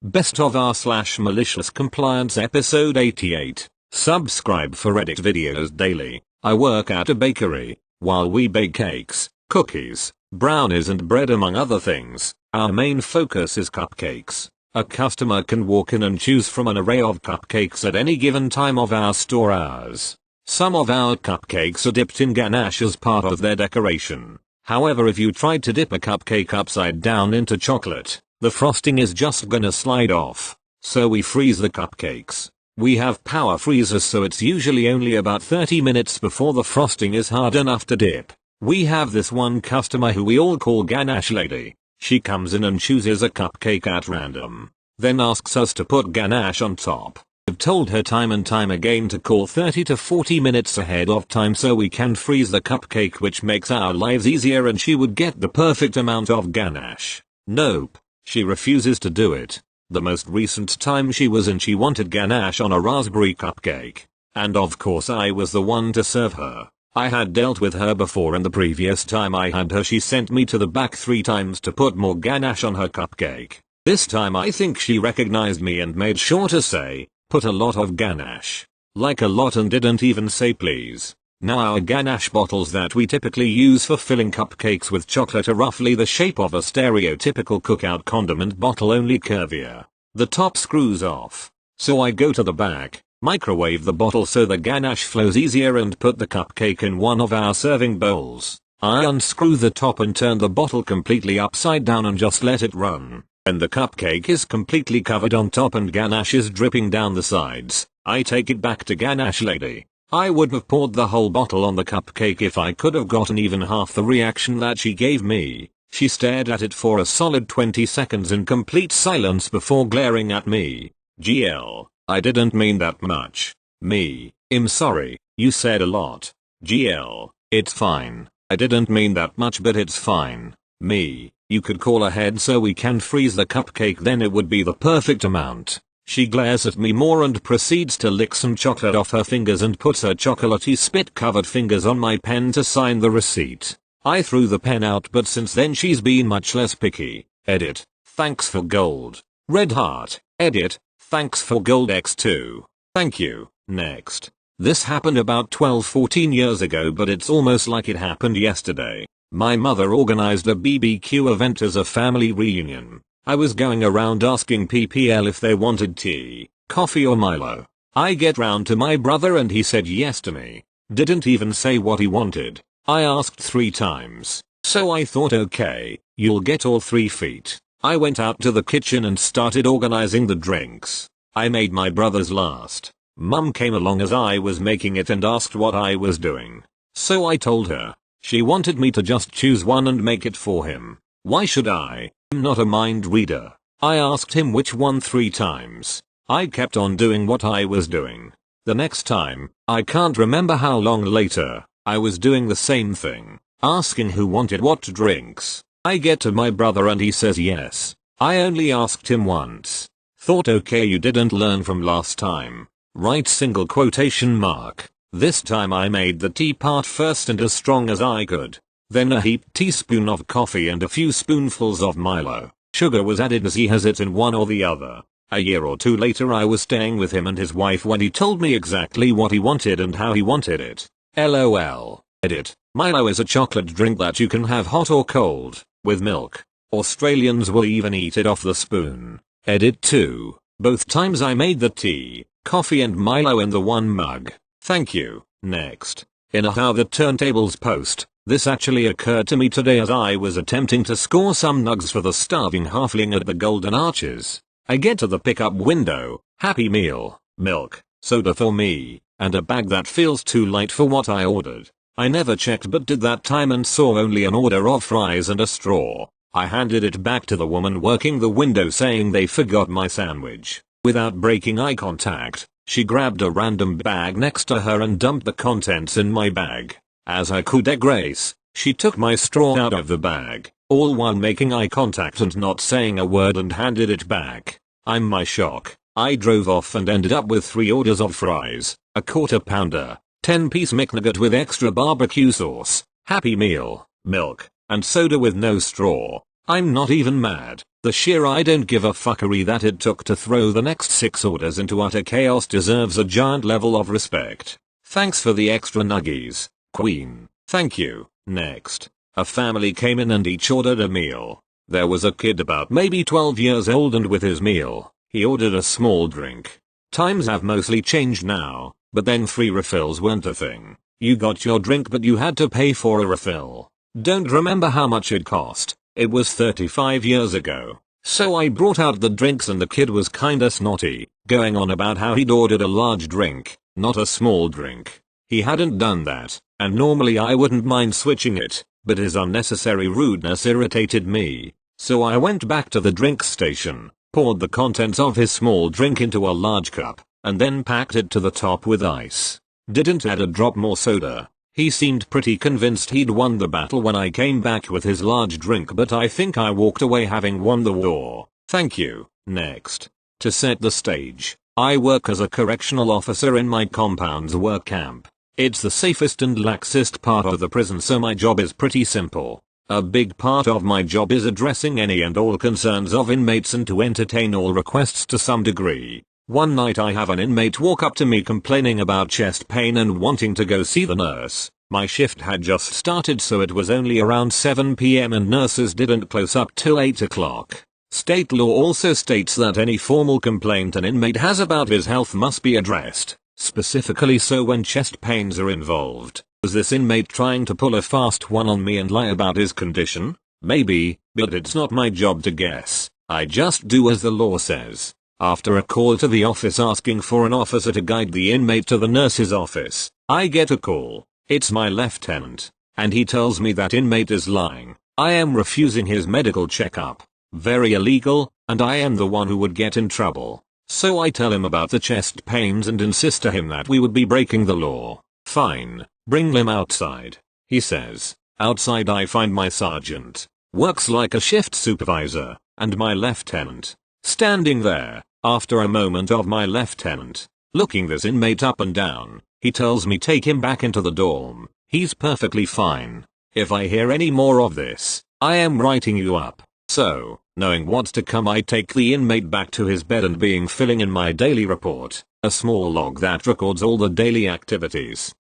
Best of r/malicious compliance episode 88. Subscribe for edit videos daily. I work at a bakery. While we bake cakes, cookies, brownies and bread among other things, our main focus is cupcakes. A customer can walk in and choose from an array of cupcakes at any given time of our store hours. Some of our cupcakes are dipped in ganache as part of their decoration. However, if you tried to dip a cupcake upside down into chocolate, the frosting is just gonna slide off. So we freeze the cupcakes. We have power freezers, so it's usually only about 30 minutes before the frosting is hard enough to dip. We have this one customer who we all call Ganache Lady. She comes in and chooses a cupcake at random, then asks us to put ganache on top. I've told her time and time again to call 30 to 40 minutes ahead of time so we can freeze the cupcake, which makes our lives easier, and she would get the perfect amount of ganache. Nope. She refuses to do it. The most recent time she was in, she wanted ganache on a raspberry cupcake. And of course I was the one to serve her. I had dealt with her before, and the previous time I had her she sent me to the back 3 times to put more ganache on her cupcake. This time I think she recognized me and made sure to say, "Put a lot of ganache." Like a lot, and didn't even say please. Now our ganache bottles that we typically use for filling cupcakes with chocolate are roughly the shape of a stereotypical cookout condiment bottle, only curvier. The top screws off. So I go to the back, microwave the bottle so the ganache flows easier, and put the cupcake in one of our serving bowls. I unscrew the top and turn the bottle completely upside down and just let it run. When the cupcake is completely covered on top and ganache is dripping down the sides, I take it back to Ganache Lady. I would have poured the whole bottle on the cupcake if I could have gotten even half the reaction that she gave me. She stared at it for a solid 20 seconds in complete silence before glaring at me. GL, I didn't mean that much. Me, I'm sorry, you said a lot. GL, it's fine. I didn't mean that much, but it's fine. Me, you could call ahead so we can freeze the cupcake, then it would be the perfect amount. She glares at me more and proceeds to lick some chocolate off her fingers and puts her chocolatey spit-covered fingers on my pen to sign the receipt. I threw the pen out, but since then she's been much less picky. Edit. Thanks for gold. Red heart. Edit. Thanks for gold X2. Thank you. Next. This happened about 12-14 years ago, but it's almost like it happened yesterday. My mother organized a BBQ event as a family reunion. I was going around asking PPL if they wanted tea, coffee or Milo. I get round to my brother and he said yes to me. Didn't even say what he wanted. I asked 3 times. So I thought, okay, you'll get all 3 feet. I went out to the kitchen and started organizing the drinks. I made my brother's last. Mum came along as I was making it and asked what I was doing. So I told her. She wanted me to just choose one and make it for him. Why should I? I'm not a mind reader. I asked him which one 3 times. I kept on doing what I was doing. The next time, I can't remember how long later, I was doing the same thing, asking who wanted what drinks. I get to my brother and he says yes. I only asked him once. Thought, okay, you didn't learn from last time. Right, single quotation mark. This time I made the tea part first and as strong as I could. Then a heaped teaspoon of coffee and a few spoonfuls of Milo. Sugar was added as he has it in one or the other. A year or 2 later I was staying with him and his wife when he told me exactly what he wanted and how he wanted it. LOL. Edit. Milo is a chocolate drink that you can have hot or cold, with milk. Australians will even eat it off the spoon. Edit 2. Both times I made the tea, coffee and Milo in the one mug. Thank you. Next. In a How the Turntables post. This actually occurred to me today as I was attempting to score some nugs for the starving halfling at the Golden Arches. I get to the pickup window, Happy Meal, milk, soda for me, and a bag that feels too light for what I ordered. I never checked but did that time and saw only an order of fries and a straw. I handed it back to the woman working the window saying they forgot my sandwich. Without breaking eye contact, she grabbed a random bag next to her and dumped the contents in my bag. As a coup de grace, she took my straw out of the bag, all while making eye contact and not saying a word, and handed it back. I'm my shock. I drove off and ended up with 3 orders of fries, a quarter pounder, 10-piece McNugget with extra barbecue sauce, Happy Meal, milk, and soda with no straw. I'm not even mad. The sheer I don't give a fuckery that it took to throw the next 6 orders into utter chaos deserves a giant level of respect. Thanks for the extra nuggies, Queen. Thank you. Next. A family came in and each ordered a meal. There was a kid about maybe 12 years old, and with his meal, he ordered a small drink. Times have mostly changed now, but then free refills weren't a thing. You got your drink but you had to pay for a refill. Don't remember how much it cost. It was 35 years ago. So I brought out the drinks and the kid was kinda snotty, going on about how he'd ordered a large drink, not a small drink. He hadn't done that, and normally I wouldn't mind switching it, but his unnecessary rudeness irritated me. So I went back to the drink station, poured the contents of his small drink into a large cup, and then packed it to the top with ice. Didn't add a drop more soda. He seemed pretty convinced he'd won the battle when I came back with his large drink, but I think I walked away having won the war. Thank you. Next. To set the stage, I work as a correctional officer in my compound's work camp. It's the safest and laxest part of the prison, so my job is pretty simple. A big part of my job is addressing any and all concerns of inmates and to entertain all requests to some degree. One night I have an inmate walk up to me complaining about chest pain and wanting to go see the nurse. My shift had just started, so it was only around 7 p.m. and nurses didn't close up till 8 o'clock. State law also states that any formal complaint an inmate has about his health must be addressed, specifically so when chest pains are involved. Was this inmate trying to pull a fast one on me and lie about his condition? Maybe, but it's not my job to guess. I just do as the law says. After a call to the office asking for an officer to guide the inmate to the nurse's office, I get a call. It's my lieutenant, and he tells me that inmate is lying. I am refusing his medical checkup. Very illegal, and I am the one who would get in trouble. So I tell him about the chest pains and insist to him that we would be breaking the law. Fine, bring him outside. He says. Outside I find my sergeant. Works like a shift supervisor, and my lieutenant. Standing there. After a moment of my lieutenant looking this inmate up and down, he tells me take him back into the dorm. He's perfectly fine. If I hear any more of this, I am writing you up. So, knowing what's to come, I take the inmate back to his bed and being filling in my daily report, a small log that records all the daily activities.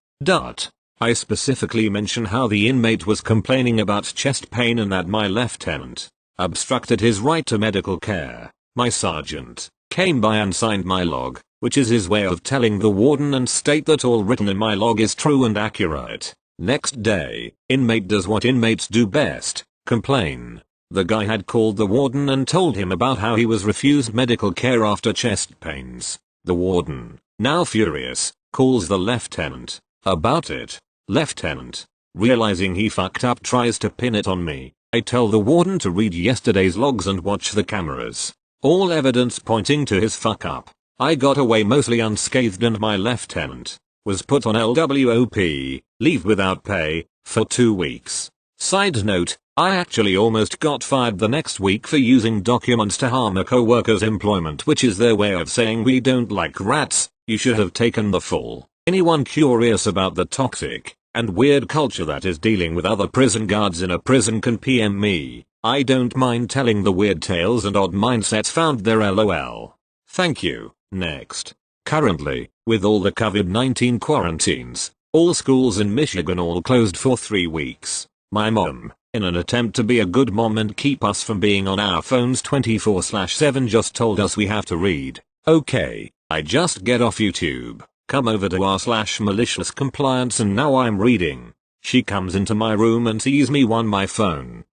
I specifically mention how the inmate was complaining about chest pain and that my lieutenant obstructed his right to medical care. My sergeant came by and signed my log, which is his way of telling the warden and state that all written in my log is true and accurate. Next day, inmate does what inmates do best, complain. The guy had called the warden and told him about how he was refused medical care after chest pains. The warden, now furious, calls the lieutenant about it. Lieutenant, realizing he fucked up, tries to pin it on me. I tell the warden to read yesterday's logs and watch the cameras. All evidence pointing to his fuck up. I got away mostly unscathed and my lieutenant was put on LWOP, leave without pay, for 2 weeks. Side note, I actually almost got fired the next week for using documents to harm a co-worker's employment, which is their way of saying we don't like rats, you should have taken the fall. Anyone curious about the toxic and weird culture that is dealing with other prison guards in a prison can PM me. I don't mind telling the weird tales and odd mindsets found there, lol. Thank you. Next. Currently, with all the COVID-19 quarantines, all schools in Michigan all closed for 3 weeks. My mom, in an attempt to be a good mom and keep us from being on our phones 24/7, just told us we have to read. Okay, I just get off YouTube, come over to r/MaliciousCompliance, and now I'm reading. She comes into my room and sees me on my phone.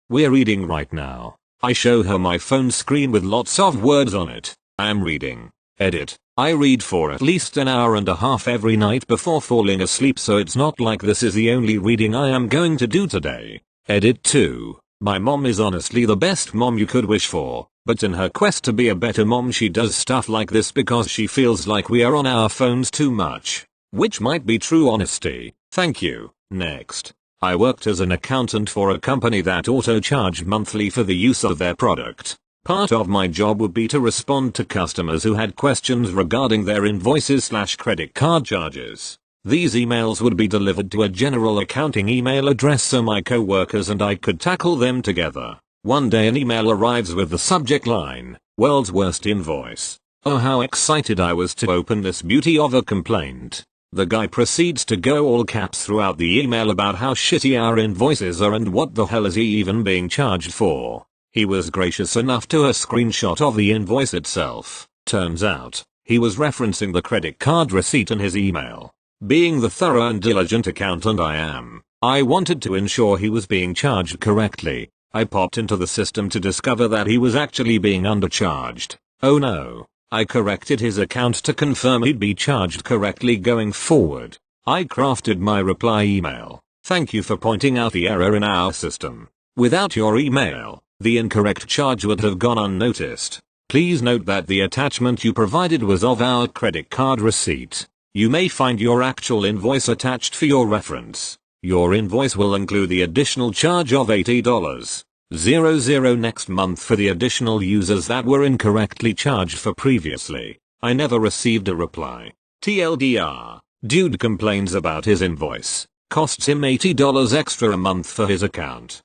We're reading right now. I show her my phone screen with lots of words on it. I'm reading. Edit. I read for at least an hour and a half every night before falling asleep, so it's not like this is the only reading I am going to do today. Edit 2. My mom is honestly the best mom you could wish for, but in her quest to be a better mom she does stuff like this because she feels like we are on our phones too much. Which might be true honesty. Thank you. Next. I worked as an accountant for a company that auto-charged monthly for the use of their product. Part of my job would be to respond to customers who had questions regarding their invoices/credit card charges. These emails would be delivered to a general accounting email address so my co-workers and I could tackle them together. One day an email arrives with the subject line, "World's worst invoice." Oh, how excited I was to open this beauty of a complaint. The guy proceeds to go all caps throughout the email about how shitty our invoices are and what the hell is he even being charged for. He was gracious enough to a screenshot of the invoice itself. Turns out, he was referencing the credit card receipt in his email. Being the thorough and diligent accountant I am, I wanted to ensure he was being charged correctly. I popped into the system to discover that he was actually being undercharged. Oh no. I corrected his account to confirm he'd be charged correctly going forward. I crafted my reply email. "Thank you for pointing out the error in our system. Without your email, the incorrect charge would have gone unnoticed. Please note that the attachment you provided was of our credit card receipt. You may find your actual invoice attached for your reference. Your invoice will include the additional charge of $80.00 next month for the additional users that were incorrectly charged for previously." I never received a reply. TLDR, dude complains about his invoice. Costs him $80 extra a month for his account.